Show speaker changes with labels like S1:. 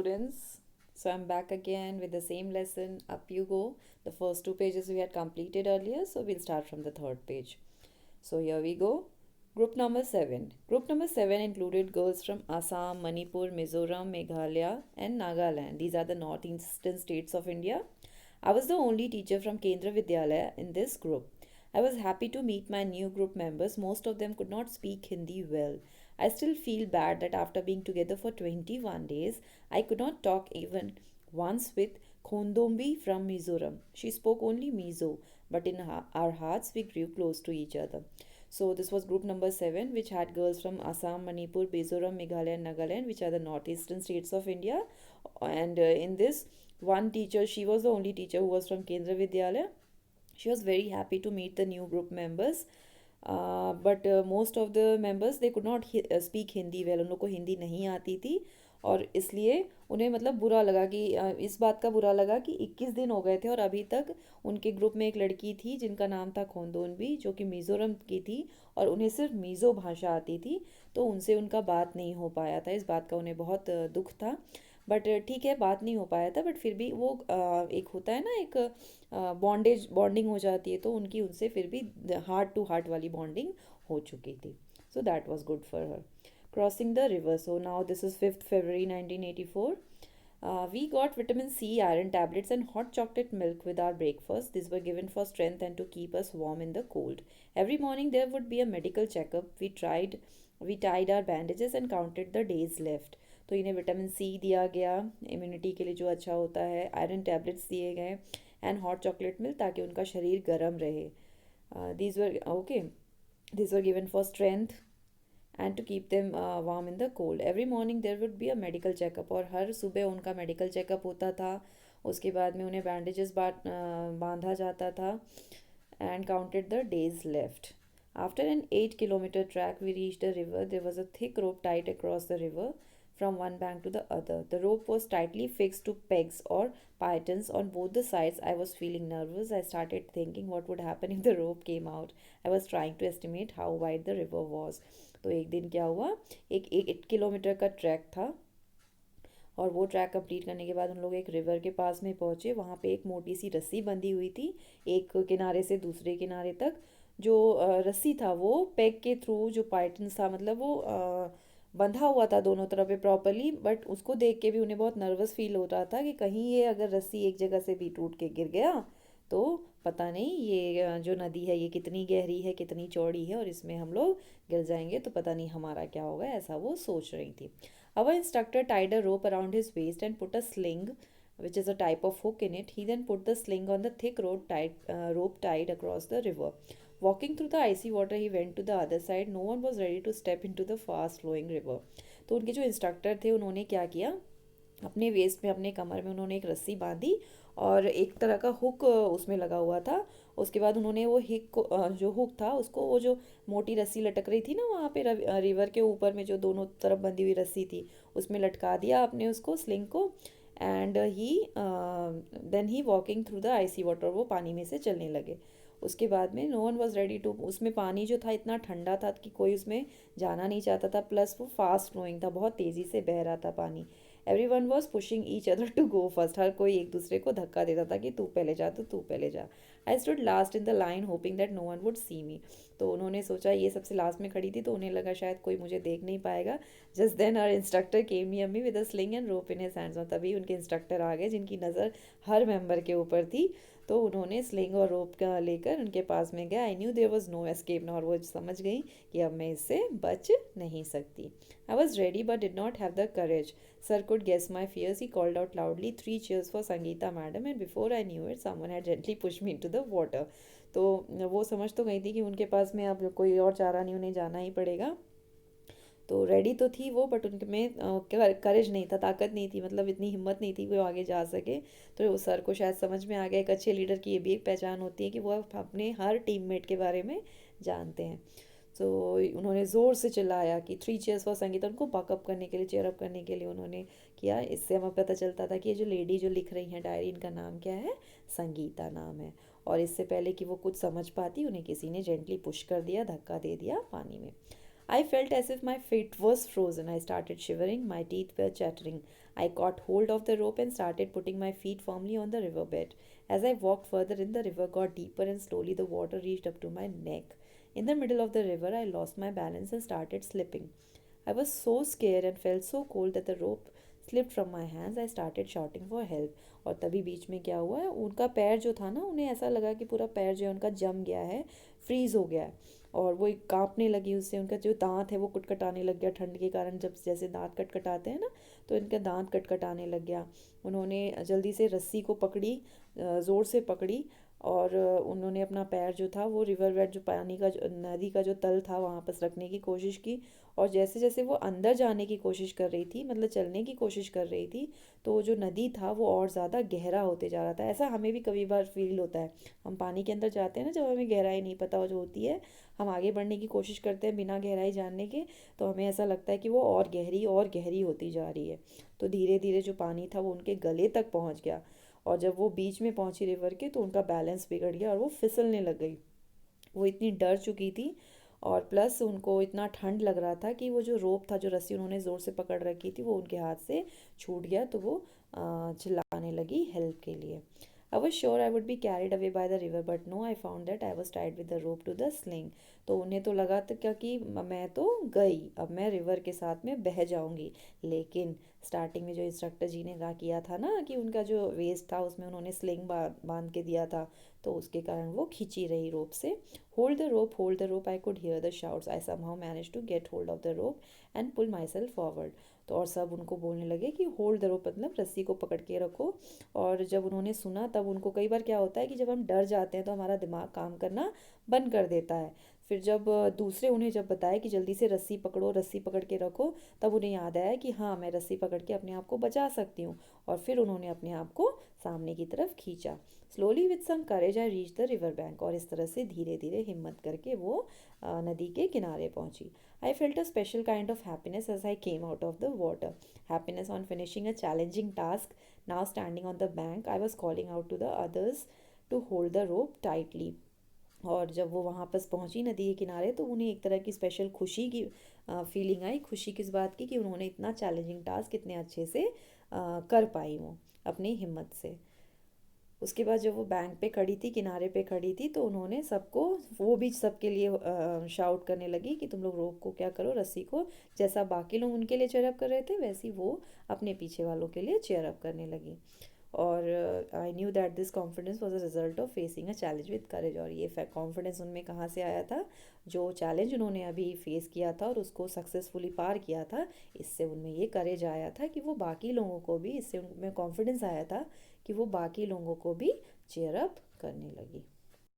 S1: students. So I'm back again with the same lesson. Up you go. The first two pages we had completed earlier, so we'll start from the third page. So here we go. Group number 7. Group number 7 included girls from Assam, Manipur, Mizoram, Meghalaya, and Nagaland. These are the northeastern states of India. I was the only teacher from Kendra Vidyalaya in this group. I was happy to meet my new group members. Most of them could not speak Hindi well. I still feel bad that after being together for 21 days, I could not talk even once with Khondombi from Mizoram. She spoke only Mizo, but in our hearts we grew close to each other. So this was group number 7, which had girls from Assam, Manipur, Mizoram, Meghalaya, and Nagaland, which are the northeastern states of India. And in this, one teacher, she was the only teacher who was from Kendra Vidyalaya. She was very happy to meet the new group members. But most of the members they could not speak Hindi well, उन लोग को हिंदी नहीं आती थी और इसलिए उन्हें मतलब बुरा लगा कि इस बात का बुरा लगा कि 21 दिन हो गए थे और अभी तक उनके ग्रुप में एक लड़की थी जिनका नाम था खोंदोनबी, जो कि मिज़ोरम की थी और उन्हें सिर्फ मिज़ो भाषा आती थी, तो उनसे उनका बात नहीं हो पाया था। इस बात का उन्हें बहुत दुख था। बट ठीक है, बात नहीं हो पाया था, बट फिर भी वो एक होता है ना, एक बॉन्डिंग हो जाती है, तो उनकी उनसे फिर भी हार्ट टू हार्ट वाली बॉन्डिंग हो चुकी थी। So that was good for her. Crossing the river, so now this is 5th February 1984. We got vitamin C, iron tablets, and hot chocolate milk with our breakfast. These were given for strength and to keep us warm in the cold. Every morning there would be a medical checkup. We tied our bandages and counted the days left. तो इन्हें vitamin C दिया गया immunity के लिए जो अच्छा होता है, आयरन टैबलेट्स दिए गए एंड हॉट चॉकलेट मिल्क ताकि उनका शरीर गर्म रहे। These were okay, these were given for strength and to keep them warm in the cold. Every morning there would be a medical checkup, और हर सुबह उनका मेडिकल चेकअप होता था। उसके बाद में उन्हें बैंडेजेस बांधा जाता था and counted the days left. After an 8-kilometer track, we reached a river. There was a thick rope tied across the river from one bank to the other. The rope was tightly fixed to pegs or pythons on both the sides. I was feeling nervous. I started thinking what would happen if the rope came out. I was trying to estimate how wide the river was. तो एक दिन क्या हुआ, एक 8 kilometre का track था और वो ट्रैक कंप्लीट करने के बाद हम लोग एक रिवर के पास में पहुँचे। वहाँ पे एक मोटी सी रस्सी बंधी हुई थी एक किनारे से दूसरे किनारे तक। जो रस्सी था वो पेग के थ्रू, जो पाइटन था मतलब वो बंधा हुआ था दोनों तरफ पे प्रॉपरली, बट उसको देख के भी उन्हें बहुत नर्वस फील हो रहा था कि कहीं ये अगर रस्सी एक जगह से भी टूट के गिर गया तो पता नहीं ये जो नदी है ये कितनी गहरी है, कितनी चौड़ी है, और इसमें हम लोग गिर जाएंगे तो पता नहीं हमारा क्या होगा, ऐसा वो सोच रही थी। Our instructor tied a rope around his waist and put a sling, which is a type of hook, in it. He then put the sling on the thick rope tied across the river. Walking through the icy water, he went to the other side. No one was ready to step into the fast flowing river. तो उनके जो instructor थे उन्होंने क्या किया, अपने waste में, अपने कमर में उन्होंने एक रस्सी बांधी और एक तरह का हुक उसमें लगा हुआ था। उसके बाद उन्होंने वो हिक को जो हुक था उसको, वो जो मोटी रस्सी लटक रही थी ना वहाँ पे रिवर के ऊपर में जो दोनों तरफ बंधी हुई रस्सी थी, उसमें लटका दिया आपने उसको, स्लिंग को। And he then he walking through the icy water, वो पानी में से चलने लगे। उसके बाद में no one was ready to, उसमें पानी जो था इतना ठंडा था कि कोई उसमें जाना नहीं चाहता था, प्लस वो फास्ट फ्लोइंग था, बहुत तेज़ी से बह रहा था पानी। Everyone was pushing each other to go first, हर कोई एक दूसरे को धक्का देता था कि तू पहले जा, तो तू पहले जा। I stood last in the line hoping that no one would see me, तो उन्होंने सोचा, ये सबसे लास्ट में खड़ी थी तो उन्हें लगा शायद कोई मुझे देख नहीं पाएगा। Just then our instructor came near me with a sling and rope in his hands, और तभी उनके इंस्ट्रक्टर आ गए जिनकी नज़र हर मेंबर के ऊपर थी। तो उन्होंने स्लिंग और रोप का लेकर उनके पास में गया। I knew there was no escape now, और वो समझ गई कि अब मैं इससे बच नहीं सकती। I was ready but did not have the courage. Sir could guess my fears. He called out loudly, "Three cheers for Sangeeta madam," and before I knew it, someone had gently pushed me into the water. तो वो समझ तो गई थी कि उनके पास में अब कोई और चारा नहीं, उन्हें जाना ही पड़ेगा। तो रेडी तो थी वो, बट उनके में करेज नहीं था, ताकत नहीं थी, मतलब इतनी हिम्मत नहीं थी कि वो आगे जा सके। तो उस सर को शायद समझ में आ गया, एक अच्छे लीडर की ये भी एक पहचान होती है कि वो अपने हर टीममेट के बारे में जानते हैं। तो उन्होंने ज़ोर से चिल्लाया कि थ्री चेयर्स फॉर संगीता, उनको बकअप करने के लिए, चेयरअप करने के लिए उन्होंने किया। इससे हमें पता चलता था कि ये जो लेडी जो लिख रही हैं डायरी, इनका नाम क्या है, संगीता नाम है। और इससे पहले कि वो कुछ समझ पाती, उन्हें किसी ने जेंटली पुश कर दिया, धक्का दे दिया पानी में। I felt as if my feet was frozen. I started shivering. My teeth were chattering. I caught hold of the rope and started putting my feet firmly on the riverbed. As I walked further in, the river got deeper and slowly the water reached up to my neck. In the middle of the river, I lost my balance and started slipping. I was so scared and felt so cold that the rope slipped from my hands. I started shouting for help. और तभी बीच में क्या हुआ है, उनका पैर जो था ना, उन्हें ऐसा लगा कि पूरा पैर जो है उनका जम गया है, फ्रीज़ हो गया है। और वो एक कांपने लगी उससे, उनका जो दांत है वो कटकटाने लग गया ठंड के कारण। जब जैसे दांत कटकटाते हैं ना, तो इनका दांत कटकटाने लग गया। उन्होंने जल्दी से रस्सी को पकड़ी, ज़ोर से पकड़ी, और उन्होंने अपना पैर जो था वो रिवर वेड, जो पानी का जो नदी का जो तल था वहाँ पर रखने की कोशिश की। और जैसे जैसे वो अंदर जाने की कोशिश कर रही थी, मतलब चलने की कोशिश कर रही थी, तो जो नदी था वो और ज़्यादा गहरा होते जा रहा था। ऐसा हमें भी कभी बार फील होता है, हम पानी के अंदर जाते हैं ना, जब हमें गहराई नहीं पता हो जो होती है, हम आगे बढ़ने की कोशिश करते हैं बिना गहराई जानने के, तो हमें ऐसा लगता है कि वो और गहरी होती जा रही है। तो धीरे धीरे जो पानी था वो उनके गले तक पहुंच गया। और जब वो बीच में पहुंची रिवर के, तो उनका बैलेंस बिगड़ गया और वो फिसलने लग गई। वो इतनी डर चुकी थी, और प्लस उनको इतना ठंड लग रहा था कि वो जो रोप था, जो रस्सी उन्होंने ज़ोर से पकड़ रखी थी, वो उनके हाथ से छूट गया। तो वो चिल्लाने लगी हेल्प के लिए। I was sure I would be carried away by the river, but no, I found that I was tied with the rope to the sling. तो उन्हें तो लगा था क्या कि मैं तो गई, अब मैं रिवर के साथ में बह जाऊंगी। लेकिन स्टार्टिंग में जो इंस्ट्रक्टर जी ने कहा किया था ना कि उनका जो वेस्ट था उसमें उन्होंने स्लिंग बांध के दिया था, तो उसके कारण वो खींची रही रोप से। Hold the rope, I could hear the shouts. I somehow manage to get hold of the rope and pull myself forward. तो और सब उनको बोलने लगे कि होल्ड द रोप मतलब रस्सी को पकड़ के रखो। और जब उन्होंने सुना, तब उनको, कई बार क्या होता है कि जब हम डर जाते हैं तो हमारा दिमाग काम करना बंद कर देता है। फिर जब दूसरे उन्हें जब बताया कि जल्दी से रस्सी पकड़ो, रस्सी पकड़ के रखो, तब उन्हें याद आया कि हाँ, मैं रस्सी पकड़ के अपने आप को बचा सकती हूँ। और फिर उन्होंने अपने आप को सामने की तरफ खींचा। Slowly with some courage I reach the river bank. और इस तरह से धीरे धीरे हिम्मत करके वो नदी के किनारे पहुंची। I felt a special kind of happiness as I came out of the water. Happiness on finishing a challenging task. Now standing on the bank, I was calling out to the others to hold the rope tightly. और जब वो वहाँ पर पहुँची नदी के किनारे, तो उन्हें एक तरह की स्पेशल खुशी की फीलिंग आई। खुशी किस बात की, कि उन्होंने इतना चैलेंजिंग टास्क इतने अच्छे से कर पाई वो अपनी हिम्मत से। उसके बाद जब वो बैंक पे खड़ी थी, किनारे पे खड़ी थी, तो उन्होंने सबको, वो भी सबके लिए शाउट करने लगी कि तुम लोग रोक को क्या करो, रस्सी को। जैसा बाकी लोग उनके लिए चेयरअप कर रहे थे, वैसी वो अपने पीछे वालों के लिए चेयरअप करने लगी। और I knew that this confidence was a result of facing a challenge with courage. और ये कॉन्फिडेंस उनमें कहाँ से आया था, जो चैलेंज उन्होंने अभी फेस किया था और उसको सक्सेसफुली पार किया था, इससे उनमें ये करेज आया था कि वो बाकी लोगों को भी, इससे उनमें कॉन्फिडेंस आया था कि वो बाकी लोगों को भी चेयर अप करने लगी।